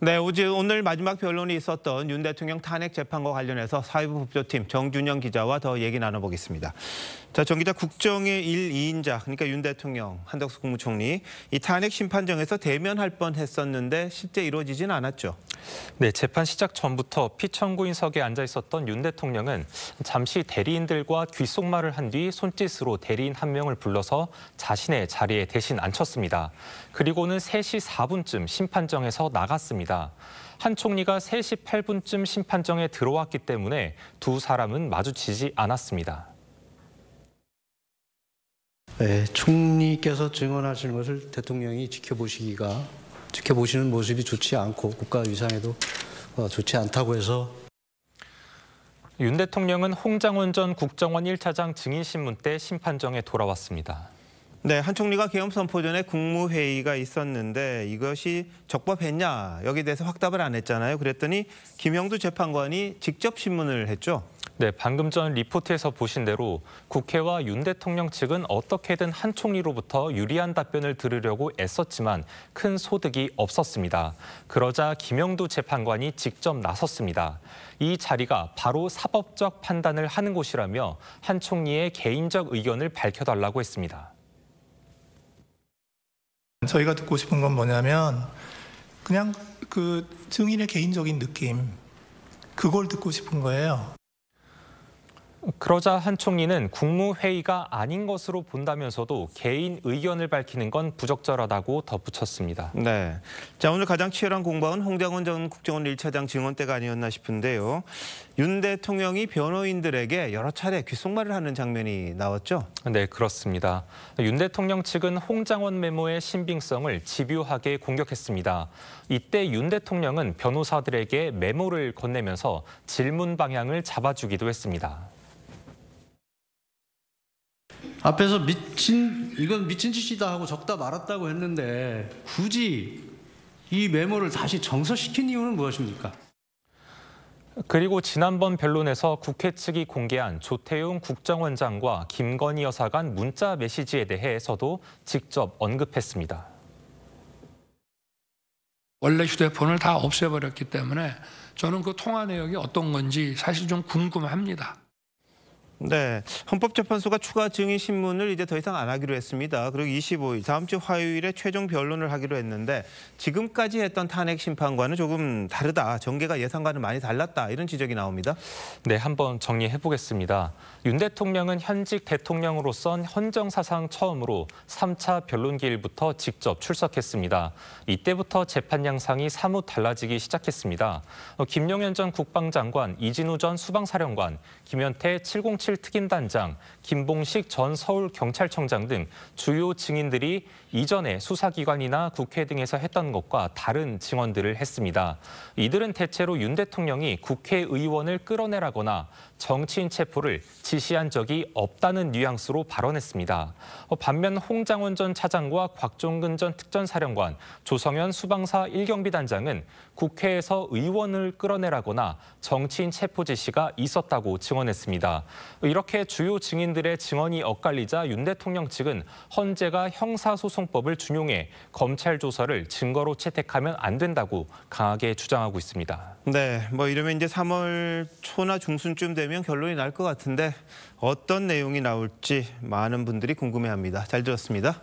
네, 오늘 마지막 변론이 있었던 윤 대통령 탄핵 재판과 관련해서 사회부 법조팀 정준영 기자와 더 얘기 나눠보겠습니다. 자, 정 기자, 국정의 2인자, 그러니까 윤 대통령, 한덕수 국무총리, 이 탄핵 심판정에서 대면할 뻔했었는데 실제 이루어지진 않았죠. 네, 재판 시작 전부터 피청구인석에 앉아 있었던 윤 대통령은 잠시 대리인들과 귓속말을 한 뒤 손짓으로 대리인 한 명을 불러서 자신의 자리에 대신 앉혔습니다. 그리고는 3시 4분쯤 심판정에서 나갔습니다. 한 총리가 3시 8분쯤 심판정에 들어왔기 때문에 두 사람은 마주치지 않았습니다. 네, 총리께서 증언하시는 것을 대통령이 지켜보시는 모습이 좋지 않고 국가 위상에도 좋지 않다고 해서 윤 대통령은 홍장원 전 국정원 1차장 증인신문 때 심판정에 돌아왔습니다. 네, 한 총리가 계엄 선포 전에 국무회의가 있었는데 이것이 적법했냐 여기에 대해서 확답을 안 했잖아요. 그랬더니 김영두 재판관이 직접 신문을 했죠. 네, 방금 전 리포트에서 보신 대로 국회와 윤 대통령 측은 어떻게든 한 총리로부터 유리한 답변을 들으려고 애썼지만 큰 소득이 없었습니다. 그러자 김영두 재판관이 직접 나섰습니다. 이 자리가 바로 사법적 판단을 하는 곳이라며 한 총리의 개인적 의견을 밝혀달라고 했습니다. 저희가 듣고 싶은 건 뭐냐면 그냥 그 증인의 개인적인 느낌, 그걸 듣고 싶은 거예요. 그러자 한 총리는 국무회의가 아닌 것으로 본다면서도 개인 의견을 밝히는 건 부적절하다고 덧붙였습니다. 네, 자, 오늘 가장 치열한 공방은 홍장원 전 국정원 1차장 증언 때가 아니었나 싶은데요. 윤 대통령이 변호인들에게 여러 차례 귓속말을 하는 장면이 나왔죠? 네, 그렇습니다. 윤 대통령 측은 홍장원 메모의 신빙성을 집요하게 공격했습니다. 이때 윤 대통령은 변호사들에게 메모를 건네면서 질문 방향을 잡아주기도 했습니다. 앞에서 이건 미친 짓이다 하고 적다 말았다고 했는데 굳이 이 메모를 다시 정서시킨 이유는 무엇입니까? 그리고 지난번 변론에서 국회 측이 공개한 조태용 국정원장과 김건희 여사 간 문자 메시지에 대해서도 직접 언급했습니다. 원래 휴대폰을 다 없애버렸기 때문에 저는 그 통화 내역이 어떤 건지 사실 좀 궁금합니다. 네, 헌법재판소가 추가 증인 신문을 이제 더 이상 안 하기로 했습니다. 그리고 25일, 다음 주 화요일에 최종 변론을 하기로 했는데 지금까지 했던 탄핵 심판과는 조금 다르다, 전개가 예상과는 많이 달랐다, 이런 지적이 나옵니다. 네, 한번 정리해 보겠습니다. 윤 대통령은 현직 대통령으로선 헌정사상 처음으로 3차 변론기일부터 직접 출석했습니다. 이때부터 재판 양상이 사뭇 달라지기 시작했습니다. 김용현 전 국방장관, 이진우 전 수방사령관, 김현태 707 특임단장, 김봉식 전 서울경찰청장 등 주요 증인들이 이전에 수사기관이나 국회 등에서 했던 것과 다른 증언들을 했습니다. 이들은 대체로 윤 대통령이 국회의원을 끌어내라거나 정치인 체포를 지시한 적이 없다는 뉘앙스로 발언했습니다. 반면 홍장원 전 차장과 곽종근 전 특전사령관, 조성현 수방사 1경비단장은 국회에서 의원을 끌어내라거나 정치인 체포 지시가 있었다고 증언했습니다. 이렇게 주요 증인들의 증언이 엇갈리자 윤 대통령 측은 헌재가 형사소송법을 준용해 검찰 조서를 증거로 채택하면 안 된다고 강하게 주장하고 있습니다. 네, 뭐 이러면 이제 3월 초나 중순쯤 되면 결론이 날 것 같은데 어떤 내용이 나올지 많은 분들이 궁금해합니다. 잘 들었습니다.